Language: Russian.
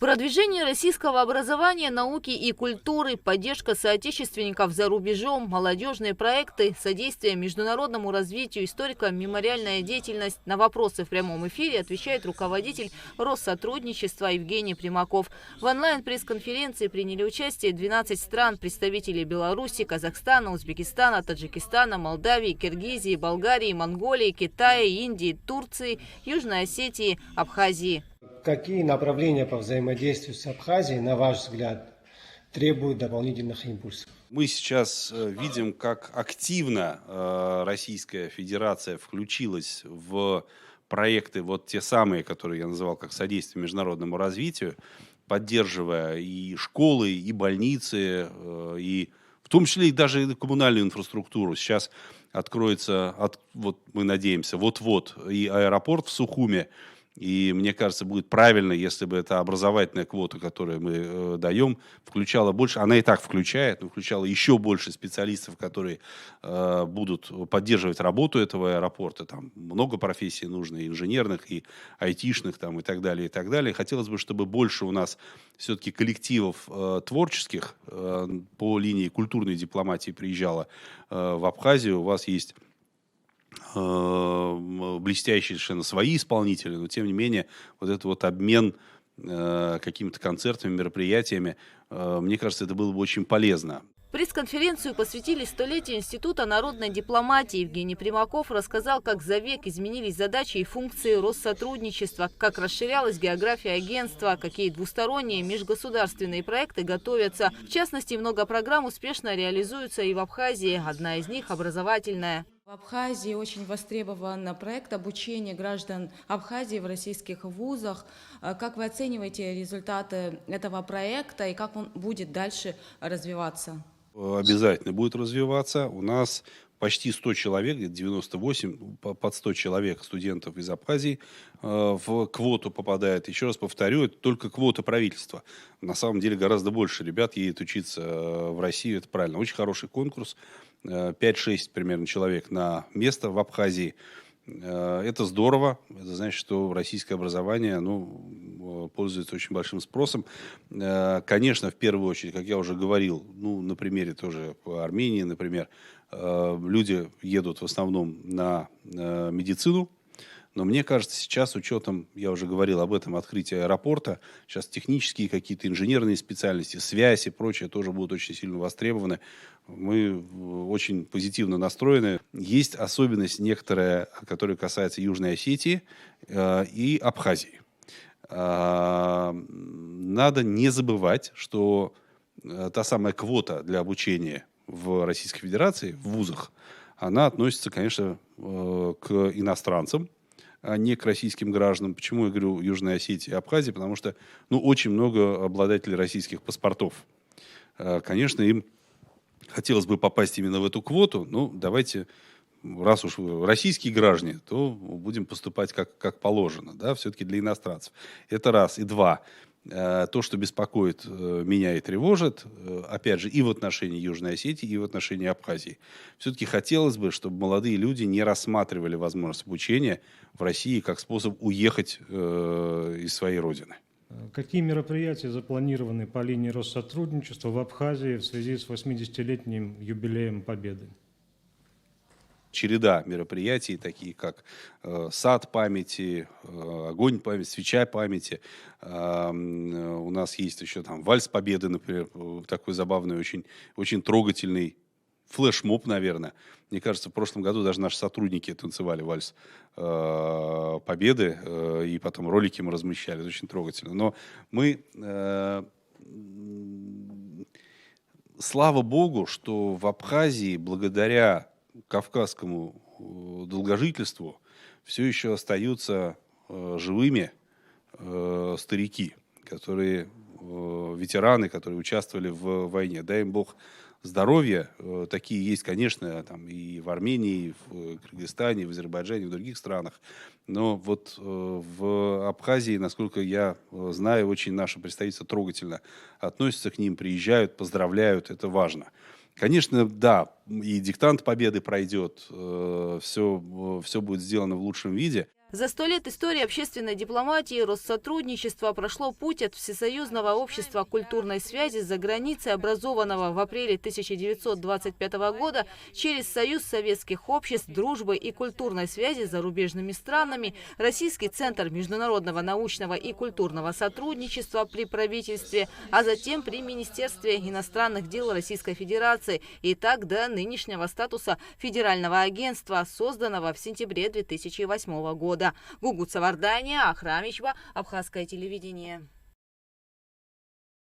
Продвижение российского образования, науки и культуры, поддержка соотечественников за рубежом, молодежные проекты, содействие международному развитию, историко-мемориальная деятельность. На вопросы в прямом эфире отвечает руководитель Россотрудничества Евгений Примаков. В онлайн-пресс-конференции приняли участие 12 стран, представители Беларуси, Казахстана, Узбекистана, Таджикистана, Молдавии, Киргизии, Болгарии, Монголии, Китая, Индии, Турции, Южной Осетии, Абхазии. Какие направления по взаимодействию с Абхазией, на ваш взгляд, требуют дополнительных импульсов? Мы сейчас видим, как активно Российская Федерация включилась в проекты, вот те самые, которые я называл как содействие международному развитию, поддерживая и школы, и больницы, и в том числе и даже коммунальную инфраструктуру. Сейчас откроется, вот мы надеемся, вот-вот и аэропорт в Сухуме. И мне кажется, будет правильно, если бы эта образовательная квота, которую мы даем, включала больше, она и так включает, но включала еще больше специалистов, которые будут поддерживать работу этого аэропорта. Там много профессий нужно, и инженерных, и айтишных, там, и так далее, и так далее. Хотелось бы, чтобы больше у нас все-таки коллективов творческих по линии культурной дипломатии приезжало в Абхазию. У вас есть блестящие совершенно свои исполнители, но тем не менее вот этот вот обмен какими-то концертами, мероприятиями, мне кажется, это было бы очень полезно. Пресс-конференцию посвятили столетию Института народной дипломатии. Евгений Примаков рассказал, как за век изменились задачи и функции Россотрудничества, как расширялась география агентства, какие двусторонние межгосударственные проекты готовятся. В частности, много программ успешно реализуются и в Абхазии. Одна из них – образовательная. В Абхазии очень востребован проект обучения граждан Абхазии в российских вузах. Как вы оцениваете результаты этого проекта и как он будет дальше развиваться? Обязательно будет развиваться. У нас почти 100 человек, где-то 98, под 100 человек студентов из Абхазии в квоту попадает. Еще раз повторю, это только квота правительства. На самом деле гораздо больше ребят едет учиться в Россию, это правильно. Очень хороший конкурс. 5-6 примерно человек на место в Абхазии. Это здорово. Это значит, что российское образование пользуется очень большим спросом. Конечно, в первую очередь, как я уже говорил, на примере тоже Армении, например, люди едут в основном на медицину. Но мне кажется, сейчас с учетом, я уже говорил об этом, открытия аэропорта, сейчас технические какие-то инженерные специальности, связь и прочее тоже будут очень сильно востребованы. Мы очень позитивно настроены. Есть особенность некоторая, которая касается Южной Осетии и Абхазии. Надо не забывать, что та самая квота для обучения в Российской Федерации, в вузах, она относится, конечно, к иностранцам, а не к российским гражданам. Почему я говорю Южной Осетии и Абхазии? Потому что очень много обладателей российских паспортов. Конечно, им хотелось бы попасть именно в эту квоту. Давайте, раз уж российские граждане, то будем поступать как положено. Да? Все-таки для иностранцев. Это раз. И два. То, что беспокоит меня и тревожит, опять же, и в отношении Южной Осетии, и в отношении Абхазии. Все-таки хотелось бы, чтобы молодые люди не рассматривали возможность обучения в России как способ уехать из своей родины. Какие мероприятия запланированы по линии Россотрудничества в Абхазии в связи с 80-летним юбилеем Победы? Череда мероприятий, такие как сад памяти, огонь памяти, свеча памяти. У нас есть еще там вальс Победы, например, такой забавный, очень, очень трогательный флешмоб, наверное. Мне кажется, в прошлом году даже наши сотрудники танцевали вальс Победы, и потом ролики мы размещали, это очень трогательно. Но мы, слава богу, что в Абхазии, благодаря кавказскому долгожительству, все еще остаются живыми старики, которые ветераны, которые участвовали в войне. Дай им Бог здоровья. Такие есть, конечно, там и в Армении, и в Кыргызстане, и в Азербайджане, и в других странах. Но вот в Абхазии, насколько я знаю, очень наши представители трогательно относятся к ним, приезжают, поздравляют. Это важно. Конечно, да, и диктант Победы пройдет, все будет сделано в лучшем виде. За 100 лет истории общественной дипломатии и Россотрудничества прошло путь от Всесоюзного общества культурной связи за границей, образованного в апреле 1925 года, через Союз советских обществ дружбы и культурной связи с зарубежными странами, Российский центр международного научного и культурного сотрудничества при правительстве, а затем при Министерстве иностранных дел Российской Федерации, и так до нынешнего статуса федерального агентства, созданного в сентябре 2008 года. Гугут Савардания, Ахрамичва, Абхазское телевидение.